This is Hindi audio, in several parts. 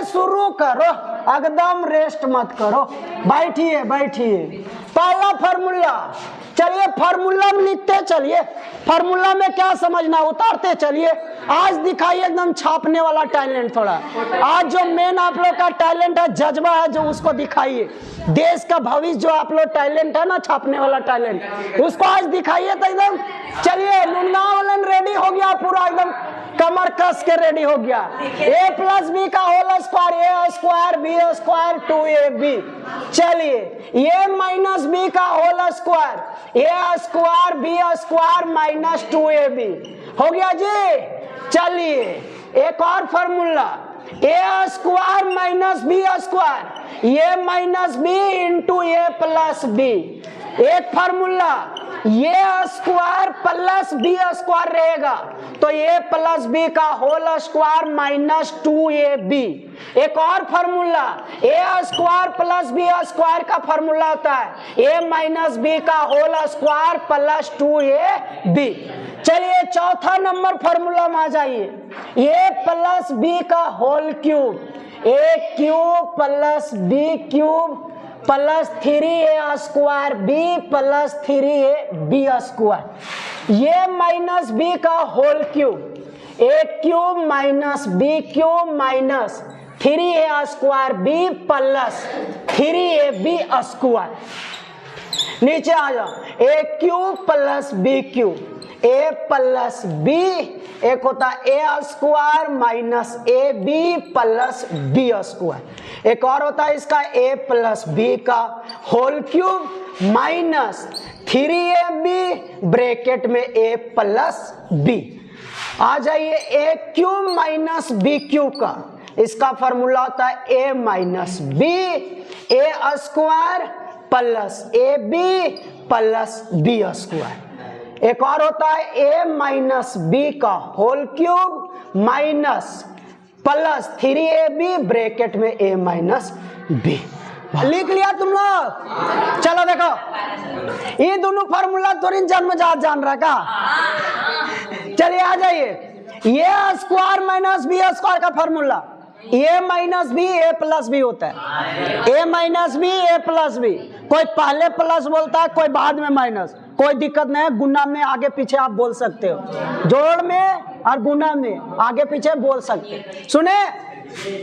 शुरू करो, एकदम रेस्ट मत करो, बैठिए बैठिए। पहला फार्मूला, चलिए फार्मूला में लिखते चलिए, फार्मूला में क्या समझना उतारते चलिए। आज दिखाइए एकदम छापने वाला टैलेंट थोड़ा, आज जो मेन आप लोग का टैलेंट है, जज्बा है, जो उसको दिखाइए। देश का भविष्य जो आप लोग टैलेंट है ना, छापने वाला टैलेंट, उसको आज दिखाइए तो एकदम। चलिए नुनगांव वालन रेडी हो गया पूरा, एकदम कमर कस के रेडी हो गया। a प्लस बी का whole square, a square B square 2ab। चलिए a माइनस बी का whole square, a square B square minus 2ab हो गया जी। चलिए एक और formula, a square minus B square, a minus B into a plus B. एक formula a square plus B square रहेगा तो a प्लस बी का होल स्क्वायर माइनस 2ab। एक और formula a square plus B square का फार्मूला होता है a माइनस बी का होल स्क्वायर प्लस 2ab। चलिए चौथा नंबर फार्मूला में आ जाइए, a प्लस बी का whole cube, a cube plus B cube plus 3a square B plus 3ab square. ये माइनस बी का whole cube, a cube minus B cube minus 3a square B plus 3ab square. नीचे आ जाओ, a cube plus B cube, a plus B, एक होता है a square minus A B plus B square. एक और होता है इसका a प्लस बी का whole cube minus 3ab bracket में a प्लस बी। आ जाइए a cube minus B cube का, इसका फॉर्मूला होता है a minus b, a square plus a B plus B square. एक और होता है a माइनस बी का whole cube minus plus 3ab bracket में a माइनस बी। लिख लिया तुम लोग? चलो देखो, ये दोनों फार्मूला तो जन्मजात जान रहा का। चलिए आ जाइए, ये स्क्वायर माइनस बी स्क्वायर का formula a minus b a plus b होता है, a minus b a plus b. कोई पहले प्लस बोलता है, कोई बाद में माइनस, कोई दिक्कत नहीं है। गुना में आगे पीछे आप बोल सकते हो, जोड़ में और गुना में आगे पीछे बोल सकते हो। सुने,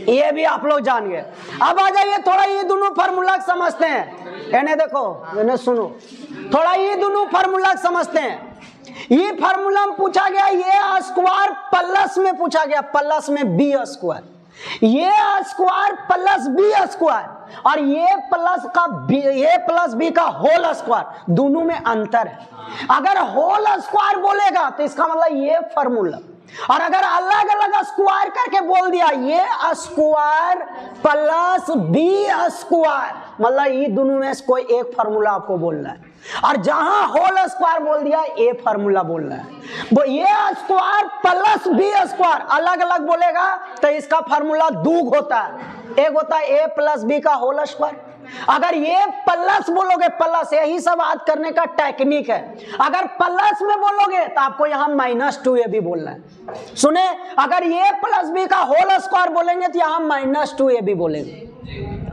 ये भी आप लोग जान गए। अब आ जाइए थोड़ा ये दोनों फार्मूला समझते हैं। इन्हें देखो, इन्हें सुनो, थोड़ा ये दोनों फार्मूला समझते हैं। ये फार्मूला में पूछा गया, ये स्क्वायर प्लस में पूछा गया, प्लस में बी स्क्वायर, ये स्क्वायर प्लस बी स्क्वायर और ये प्लस का बी, ये प्लस बी का होल स्क्वायर, दोनों में अंतर है। अगर होल स्क्वायर बोलेगा तो इसका मतलब ये फार्मूला, और अगर अलग अलग स्क्वायर करके बोल दिया ये स्क्वायर प्लस बी स्क्वायर, मतलब ये दोनों में से कोई एक फार्मूला आपको बोलना है। और जहां होल स्क्वायर बोल दिया ये फार्मूला बोलना है। वो ये स्क्वायर प्लस बी स्क्वायर अलग अलग बोलेगा तो इसका फार्मूला दूग होता है। एक होता है a प्लस बी का होल स्क्वायर। अगर ये प्लस बोलोगे, प्लस, यही सब याद करने का टेक्निक है। अगर प्लस में बोलोगे तो आपको यहाँ माइनस 2ab बोलना है। सुने, अगर ये प्लस बी का होल स्क्वायर बोलेंगे तो यहाँ माइनस 2ab बोलेंगे,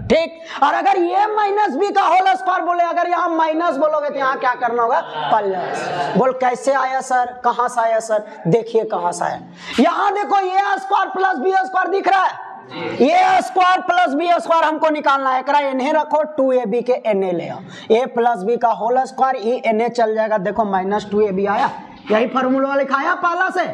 ठीक। और अगर ये माइनस बी का होल स्क्वायर बोले, अगर यहाँ माइनस बोलोगे तो यहाँ क्या करना होगा, प्लस। बोल कैसे आया सर, कहाँ से आया सर? देखिए कहाँ से आया, यहाँ देखो, ये स्क्वायर प्लस बी स्क्वायर दिख रहा है, ये स्क्वायर प्लस बी स्क्वायर हमको निकालना है। एकरा इन्हें रखो, 2ab के na ले आओ, a प्लस बी का होल स्क्वायर, ये na चल जाएगा। देखो माइनस 2ab आया, यही फार्मूला लिखाया पहला से।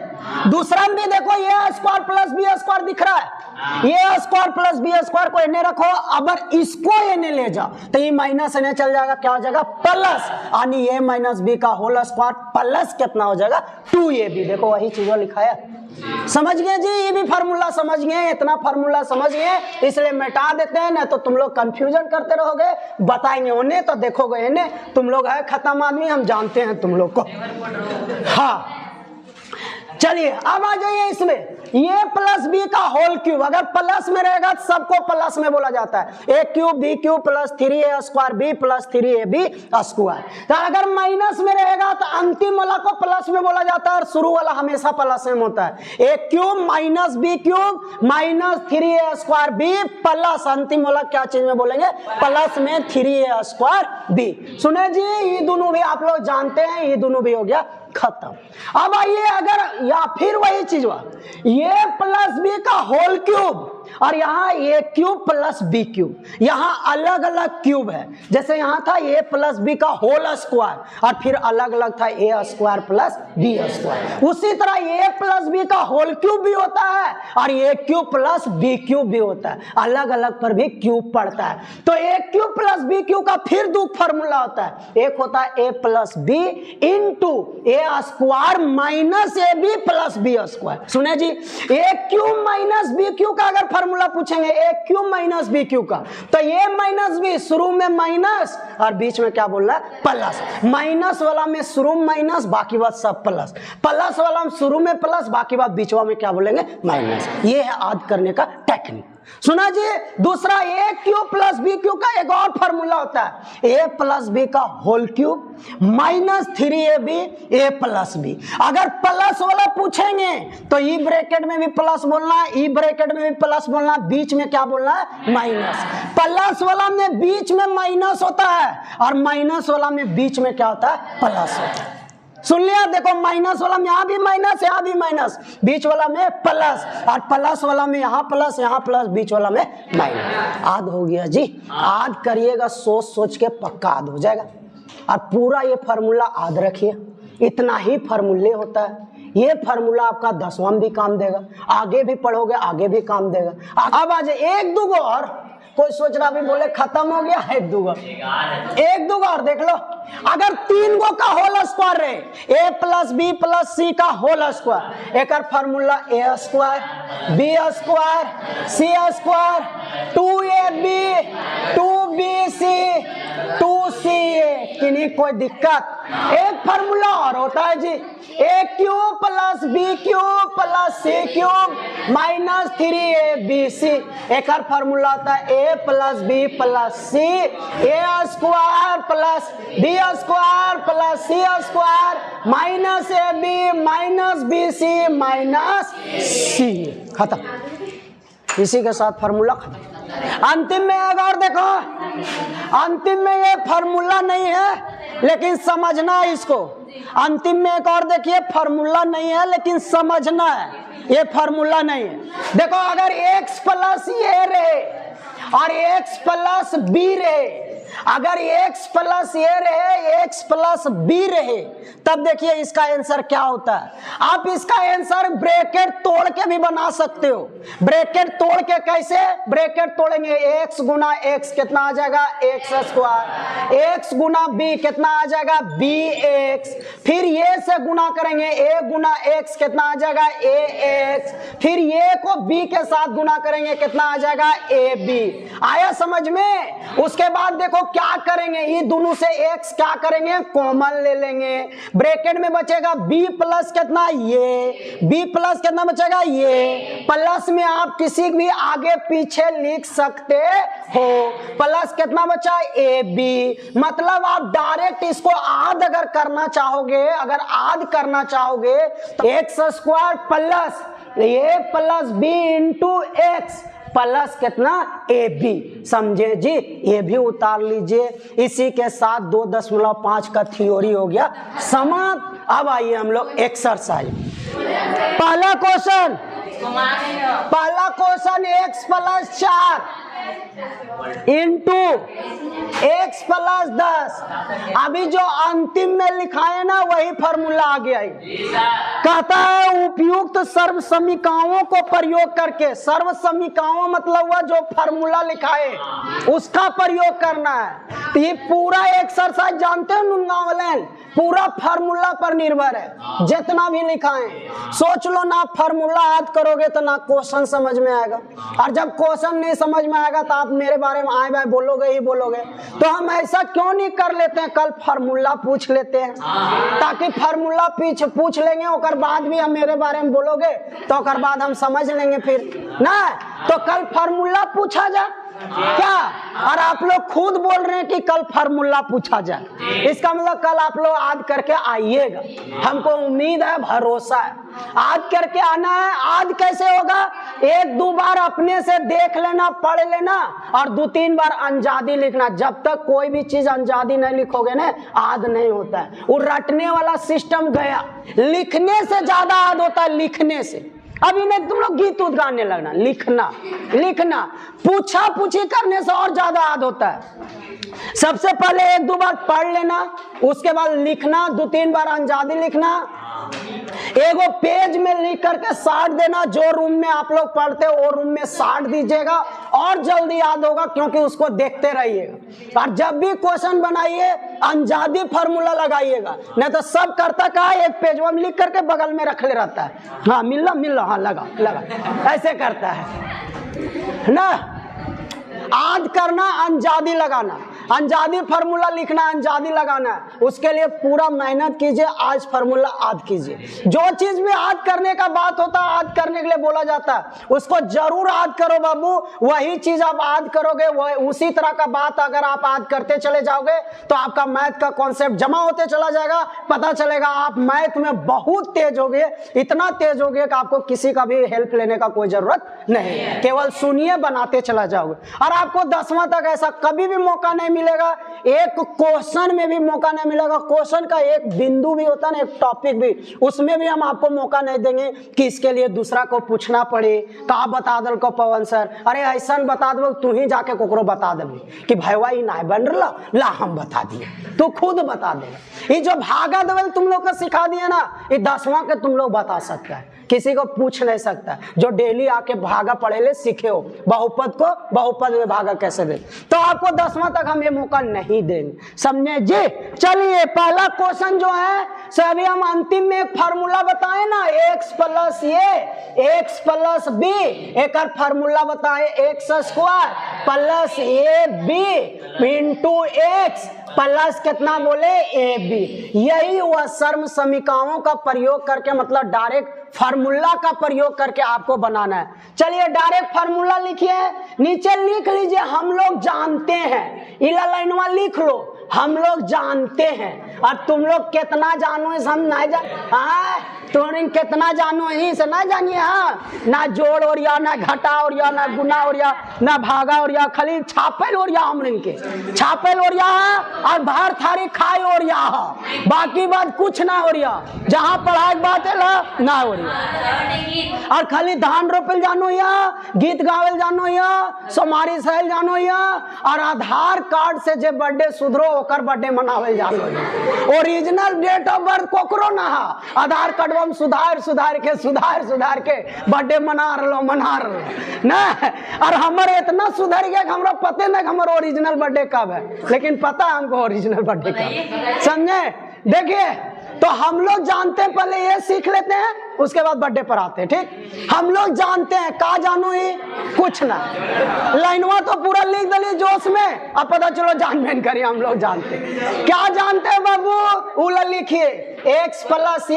दूसरा में भी देखो, ये स्क्वायर प्लस बी स्क्वायर दिख रहा है, ये स्क्वायर प्लस बी स्क्वायर को na रखो, अगर इसको na ले जाओ तो ये माइनस na चल जाएगा, क्या हो जाएगा, प्लस। यानी a माइनस बी का होल स्क्वायर प्लस कितना हो जाएगा, 2ab। देखो वही चीज लिखाया, समझ गए जी? ये भी फार्मूला समझ गए, इतना फार्मूला समझ गए, इसलिए मिटा देते हैं ना तो तुम लोग कंफ्यूजन करते रहोगे। बताएंगे उन्हें तो देखोगे इन्हें, तुम लोग है खत्म आदमी, हम जानते हैं तुम लोग को। हाँ चलिए अब आ जाइए इसमें, ए प्लस बी का होल क्यूब, अगर प्लस में रहेगा तो सबको प्लस में बोला जाता है, A cube B cube plus 3a square B plus 3ab square. तो अगर माइनस में रहेगा तो अंतिम वाला को प्लस में बोला जाता है और शुरू वाला हमेशा प्लस में होता है। A cube minus B cube minus 3a square B plus अंतिम वाला क्या चीज में बोलेंगे, प्लस में 3a स्क्वायर बी। सुने जी, ये दोनों भी आप लोग जानते हैं, ये दोनों भी हो गया खत्म। अब आइए अगर या फिर वही चीज हुआ, ये प्लस बी का होल क्यूब और यहाँ ए क्यूब प्लस बी क्यूब, यहाँ अलग अलग क्यूब है। जैसे यहाँ था ए प्लस बी का होल स्क्वायर और फिर अलग अलग था ए स्क्वायर प्लस बी स्क्वायर। उसी तरह ए प्लस बी का होल क्यूब भी होता है और ए क्यूब प्लस बी क्यूब भी होता है, अलग अलग पर भी क्यूब पड़ता है। तो A cube plus B cube का फिर दो फॉर्मूला होता है, एक होता है A plus B into A square minus A B plus B square. सुने जी, A cube minus B cube का अगर फॉर्मूला पूछेंगे, A cube minus B cube का, तो ए माइनस बी शुरू में माइनस और बीच में क्या बोल रहा है, प्लस। माइनस वाला में शुरू में माइनस, बाकी बात सब प्लस। प्लस वाला में शुरू में प्लस, बाकी बात बीच में क्या बोलेंगे, माइनस। ये है याद करने का टेक्निक। सुना जी, दूसरा ए क्यूब प्लस बी क्यूब का एक और फॉर्मूला होता है, ए प्लस बी का होल क्यूब माइनस 3ab ए प्लस बी। अगर प्लस वाला पूछेंगे तो ई ब्रैकेट में भी प्लस बोलना है, ई ब्रैकेट में भी प्लस बोलना है, बीच में क्या बोलना है, माइनस। प्लस वाला में बीच में माइनस होता है और माइनस वाला में बीच में क्या होता है, प्लस होता है। सुन लिया, देखो माइनस वाला में यहाँ भी माइनस, यहाँ भी माइनस, बीच वाला में प्लस और प्लस वाला में यहाँ प्लस, बीच वाला में माइनस। आद हो गया जी, आद करिएगा, सोच सोच के पक्का आद हो जाएगा। और पूरा ये फार्मूला आद रखिए, इतना ही फार्मूले होता है। ये फार्मूला आपका 10वां भी काम देगा, आगे भी पढ़ोगे आगे भी काम देगा। अब आज एक दो और, कोई सोच रहा भी बोले खत्म हो गया, एक दो और देख लो। अगर 3 गो का होल स्क्वायर रहे, ए प्लस बी प्लस सी का होल स्क्वायर, एक फार्मूला ए स्क्वायर बी स्क्वायर सी स्क्वायर 2ab 2bc 2ca, किन्हीं कोई दिक्कत। एक फार्मूला और होता है जी, A cube plus B cube plus C cube minus 3abc। एक और फार्मूला होता है A plus B plus C A square plus B square plus C square minus A B minus B C minus C. खत्म, इसी के साथ फार्मूला खत्म। अंतिम में एक और देखो, अंतिम में ये फार्मूला नहीं है लेकिन समझना है इसको। अंतिम में एक और देखिए, फार्मूला नहीं है लेकिन समझना है, ये फार्मूला नहीं है। देखो अगर x प्लस ए रहे और x प्लस बी रहे, अगर x प्लस ए रहे x प्लस बी रहे, तब देखिए इसका आंसर क्या होता है। आप इसका आंसर ब्रैकेट तोड़ के भी बना सकते हो। ब्रैकेट तोड़ के कैसे, ब्रैकेट तोड़ेंगे, x गुना x कितना आ जाएगा, x स्क्वायर, x गुना b कितना आ जाएगा, bx, फिर ये से गुना करेंगे, a गुना x कितना आ जाएगा, ax, फिर ये को b के साथ गुना करेंगे, कितना आ जाएगा, ab। आया समझ में। उसके बाद देखो क्या करेंगे, ये दोनों से x क्या करेंगे, कॉमन ले लेंगे, ब्रैकेट में बचेगा b प्लस कितना, ये b प्लस कितना बचेगा, ये प्लस में आप किसी भी आगे पीछे लिख सकते हो। प्लस कितना बचा, ab, मतलब आप डायरेक्ट इसको आध अगर करना चाहोगे, अगर आध करना चाहोगे तो x स्क्वायर प्लस ये plus b into x plus कितना, ए बी। समझे जी, ये भी उतार लीजिए। इसी के साथ 2.5 का थ्योरी हो गया समाप्त। अब आइए हम लोग एक्सरसाइज। पहला question x plus 4 into x plus 10। अभी जो अंतिम में लिखा है ना वही फॉर्मूला आ गया है। कहता है उपयुक्त सर्व समीकरणों को प्रयोग करके, सर्व समीकरणों मतलब हुआ जो फॉर्मूला लिखा है उसका प्रयोग करना है। तो ये पूरा एक्सरसाइज जानते हो नुनगावलन, पूरा फार्मूला पर निर्भर है, जितना भी लिखा है। सोच लो ना, फार्मूला याद करोगे तो ना क्वेश्चन समझ में आएगा, और जब क्वेश्चन नहीं समझ में आएगा तो आप मेरे बारे में आए बाय बोलोगे ही बोलोगे। तो हम ऐसा क्यों नहीं कर लेते हैं, कल फार्मूला पूछ लेते हैं, ताकि फार्मूला पूछ लेंगे, और बाद भी हम मेरे बारे में बोलोगे तो और बाद हम समझ लेंगे फिर ना। तो कल फार्मूला पूछा जाए क्या, और आप लोग खुद बोल रहे हैं कि कल फार्मूला पूछा जाए, इसका मतलब कल आप लोग याद करके आइएगा। हमको उम्मीद है, भरोसा है, याद करके आना है। याद कैसे होगा, 1-2 बार अपने से देख लेना, पढ़ लेना, और 2-3 बार अंजादी लिखना। जब तक कोई भी चीज अंजादी नहीं लिखोगे ना, याद नहीं होता है। वो रटने वाला सिस्टम गया, लिखने से ज्यादा याद होता है, लिखने से। अभी नहीं तुम लोग गीत उत गाने लगना, लिखना लिखना, पूछा पूछी करने से और ज्यादा याद होता है। सबसे पहले 1-2 बार पढ़ लेना, उसके बाद लिखना, 2-3 बार अंजादी लिखना, एगो पेज में लिख करके साट देना। जो रूम में आप लोग पढ़ते हो वो रूम में साट दीजिएगा, और जल्दी याद होगा, क्योंकि उसको देखते रहिएगा। और जब भी क्वेश्चन बनाइए अंजादी फार्मूला लगाइएगा, नहीं तो सब करता का एक पेज में लिख करके बगल में रख ले रहता है, हाँ मिल रहा हाँ लगा, ऐसे करता है ना। याद करना, अंजादी लगाना, अंजादी फार्मूला लिखना, अंजादी लगाना है। उसके लिए पूरा मेहनत कीजिए, आज फार्मूला याद कीजिए। जो चीज भी याद करने का बात होता है, याद करने के लिए बोला जाता है, उसको जरूर याद करो बाबू। वही चीज आप याद करोगे, उसी तरह का बात अगर आप याद करते चले जाओगे तो आपका मैथ का कॉन्सेप्ट जमा होते चला जाएगा। पता चलेगा आप मैथ में बहुत तेज हो गए, इतना तेज हो गए कि आपको किसी का भी हेल्प लेने का कोई जरूरत नहीं, केवल सुनिए, बनाते चला जाओगे। और आपको 10वां तक ऐसा कभी भी मौका नहीं मिलेगा, एक क्वेश्चन में भी मौका नहीं मिलेगा। क्वेश्चन का एक बिंदु भी होता है ना, एक टॉपिक भी, उसमें भी हम आपको मौका नहीं देंगे कि इसके लिए दूसरा को पूछना पड़े। कहा बता दल को पवन सर, अरे ऐसा बता दो, तू ही जाके कोकरो बता देबी कि भैया ये ना बन रहा, ला हम बता दिए, तू खुद बता देगा। ये जो भागा दबल तुम लोग को सिखा दिया ना, ये 10वां के तुम लोग बता सकता है, किसी को पूछ नहीं सकता। जो डेली आके भागा पढ़े ले सीखे हो, बहुपद को बहुपद में भागा कैसे दे, तो आपको 10वां तक हम ये मौका नहीं देंगे, समझे जी। चलिए पहला क्वेश्चन जो है, सभी हम अंतिम में एक फार्मूला बताए ना, x plus a x plus B, एक फार्मूला बताए x² plus a b into x plus कितना बोले ए बी। यही वह सर्व समीकरणों का प्रयोग करके, मतलब डायरेक्ट फार्मूला का प्रयोग करके आपको बनाना है। चलिए डायरेक्ट फार्मूला लिखिए, नीचे लिख लीजिए हम लोग जानते हैं, इला लाइनवा लिख लो, हम लोग जानते हैं। और तुम लोग कितना जानो है हम नहीं जान, तुम कितना जानो है से ना जानिए, हाँ ना जोड़ और या ना घटा और या ना गुना और या ना भागा और या, खाली छापल और या हम के छापल और या और बाहर थारी खाए और या, बाकी बात कुछ ना हो रहा, जहाँ पढ़ाई बात है ना हो रहा। और खाली धान रोपल जानो या, गीत गावल जानो या, सोमारी सहल जानो या, और आधार कार्ड से जे बर्थडे सुधरो ओकर बर्थडे मनावल जानो। ओरिजिनल डेट ऑफ बर्थ कोकरो ना हा, आधार कार्ड हम सुधार के बर्थडे मना रहो ना। और हमारे इतना सुधर गया कि हमरा पते नहीं हमारा ओरिजिनल बर्थडे कब है, लेकिन पता है हमको ओरिजिनल बर्थडे कब, समझे। देखिए तो हम लोग जानते हैं, पहले ये सीख लेते हैं, उसके बाद बर्थडे पर आते हैं, ठीक। हम लोग जानते हैं, का जानो ही कुछ ना, लाइनवा तो पूरा लिख दली जोश में, अब पता चलो जान बहन करिए हम लोग जानते हैं। क्या जानते हैं बाबू, उला लिखिए, x plus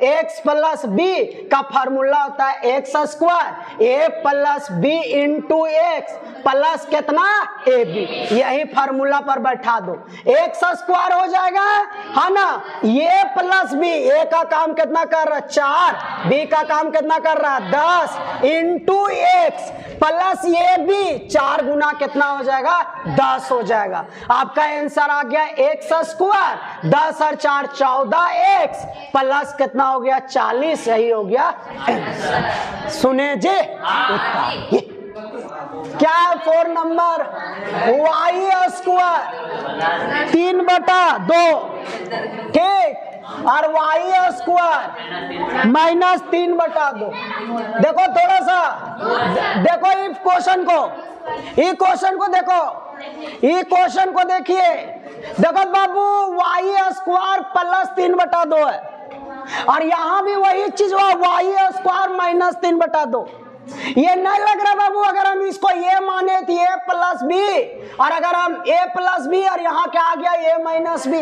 X plus B का फार्मूला होता है x² A plus B into x plus कितना ए बी। यही फार्मूला पर बैठा दो, x² हो जाएगा, है ना। ये प्लस बी, ए का काम कितना कर रहा है 4, बी का काम कितना कर रहा है 10 इंटू एक्स प्लस ये बी, 4 गुना कितना हो जाएगा 10 हो जाएगा। आपका आंसर आ गया x², 10 और 4 14x प्लस कितना हो गया 40, यही हो गया। सुने जी, क्या 4 नंबर y² 3/2, ठीक, और y² माइनस 3/2। देखो थोड़ा सा देखो इस क्वेश्चन को देखो, ये क्वेश्चन को देखिए, देखो बाबू वाई स्क्वायर प्लस 3/2 है, और यहां भी वही चीज हुआ, वाई स्क्वायर माइनस 3/2। ये नहीं लग रहा बाबू, अगर हम इसको ये माने तो ए प्लस बी, और अगर हम ए प्लस बी और यहाँ क्या आ गया ए माइनस बी,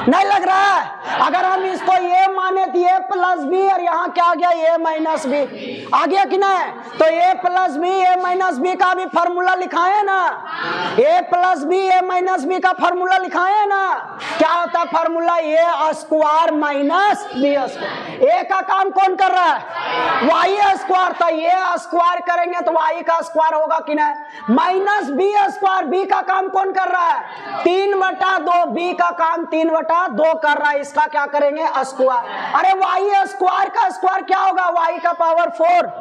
नहीं लग रहा है। अगर हम इसको ये माने तो ए प्लस बी और यहाँ क्या आ गया ए माइनस बी, आ गया कि नहीं। तो ए प्लस बी ए माइनस बी का भी फॉर्मूला लिखाए ना, ए प्लस बी ए माइनस बी का फॉर्मूला लिखाए ना। क्या होता है फॉर्मूला, ए स्क्वायर माइनस बी स्क्वायर। ए का काम कौन कर रहा है, वाई स्क्वायर, तो ये स्क्वायर करेंगे तो वाई का स्क्वायर होगा कि नहीं, माइनस बी स्क्वायर। बी का काम कौन कर रहा है, 3/2, बी का काम 3/2 कर रहा है, इसका क्या करेंगे स्क्वायर। अरे वाई स्क्वायर का स्क्वायर क्या होगा, वाई का पावर 4,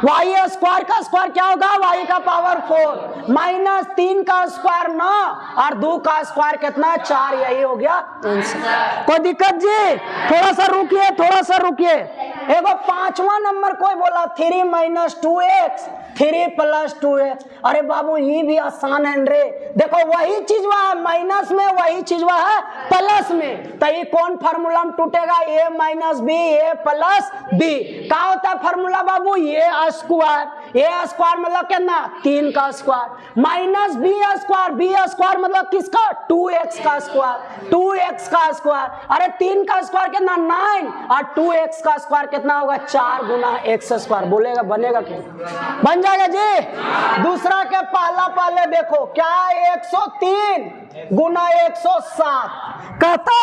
वाई स्क्वायर का स्क्वायर क्या होगा, वाई का पावर 4, माइनस 3 का स्क्वायर 9 और 2 का स्क्वायर कितना 4, यही हो गया आंसर। कोई दिक्कत जी, थोड़ा सा रुकिए, थोड़ा सा रुकिए। एगो 5वां नंबर कोई बोला 3 - 2x 3 + 2x। अरे बाबू ये भी आसान है रे, देखो वही चीज वह है माइनस में, वही चीज वह है प्लस में, तो ये कौन फार्मूला में टूटेगा, a - b a + b। क्या होता है फार्मूला बाबू, ये स्क्वायर, ए स्क्वायर मतलब कितना 3 का square, minus B square, B square मतलब किसका 2x का स्क्वायर, 2x का स्क्वायर। अरे 3 का स्क्वायर कितना 9 और 2x का स्क्वायर कितना होगा 4 गुना x स्क्वायर। बोलेगा बनेगा क्या, बन जाएगा जी। दूसरा के पहले देखो क्या 103 गुना 107, कहता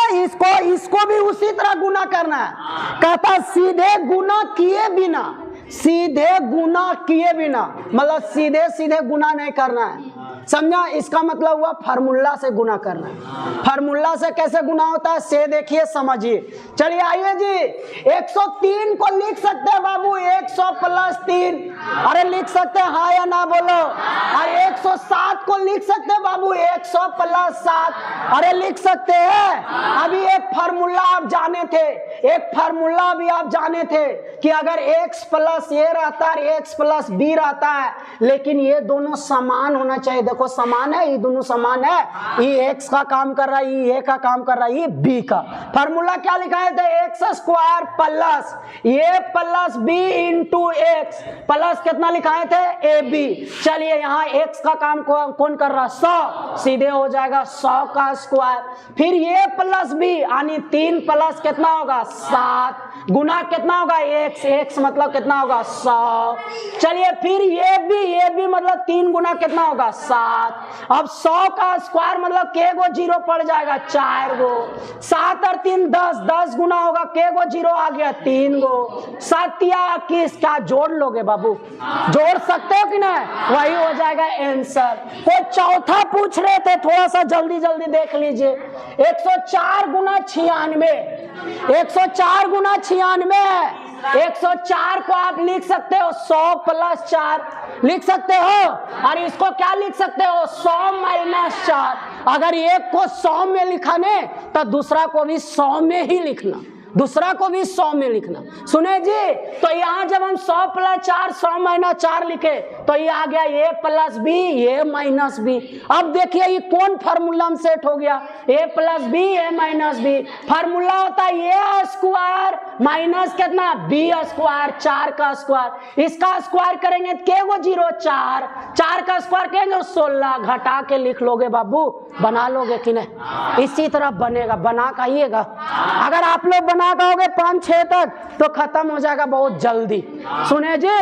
इसको भी उसी तरह गुना करना है। कहता सीधे गुना किए बिना, सीधे गुना किए बिना मतलब सीधे सीधे गुना नहीं करना है, समझा। इसका मतलब हुआ फार्मूला से गुना करना है। फार्मूला से कैसे गुना होता है से देखिए समझिए। चलिए आइए जी, 103 को लिख सकते हैं बाबू 100 + 3, अरे लिख सकते हैं हाँ या ना बोलो। और 107 को लिख सकते हैं बाबू 100 + 7, अरे लिख सकते हैं। अभी एक फार्मूला आप जाने थे, एक फार्मूला भी आप जाने थे कि अगर x + a रहता है x + b रहता है, लेकिन ये दोनों समान होना चाहिए। देखो समान है, ये दोनों समान है, ये x का काम कर रहा है, ये a का काम कर रहा है, ये b का। फार्मूला क्या लिखा है, x² plus a + b × x plus कितना लिखाए थे ab। चलिए यहाँ x का काम कौन कर रहा है 100, सीधे हो जाएगा 100 का स्क्वायर। फिर a + b यानी 3 प्लस कितना होगा 7 गुना कितना होगा x मतलब कितना होगा 100। चलिए फिर ये भी मतलब 3 गुना कितना होगा 7। अब 100 का स्क्वायर मतलब के गो 0 पड़ जाएगा 4 गो, 7 और 3 10 गुना होगा के गो 0 आ गया 3 गो, 7 या 21 क्या जोड़ लोगे बाबू, जोड़ सकते हो कि नहीं, वही हो जाएगा आंसर। कोई चौथा पूछ रहे थे, थोड़ा सा जल्दी देख लीजिए। 104 गुना 96, 104 गुना 96 है। 104 को आप लिख सकते हो 100 + 4 लिख सकते हो, और इसको क्या लिख सकते हो 100 - 4। अगर एक को 100 में लिखाने तो दूसरा को भी 100 में ही लिखना, दूसरा को भी 100 में लिखना। सुने जी, तो यहाँ जब हम 100 + 4 100 - 4 लिखे तो ये आ गया a + b a - b। अब देखिए ये कौन फार्मूला में सेट हो गया, a + b a - b। Formula होता है a स्क्वायर माइनस कितना b स्क्वायर 4 का स्क्वायर। इसका स्क्वायर करेंगे के गो 0 4 का स्क्वायर करेंगे 16, घटा के लिख लोगे बाबू, बना लोगे कि नहीं, इसी तरह बनेगा, बना के आइएगा। अगर आप लोग बना कहोगे 5-6 तक तो खत्म हो जाएगा बहुत जल्दी। सुने जी,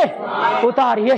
उतारिए।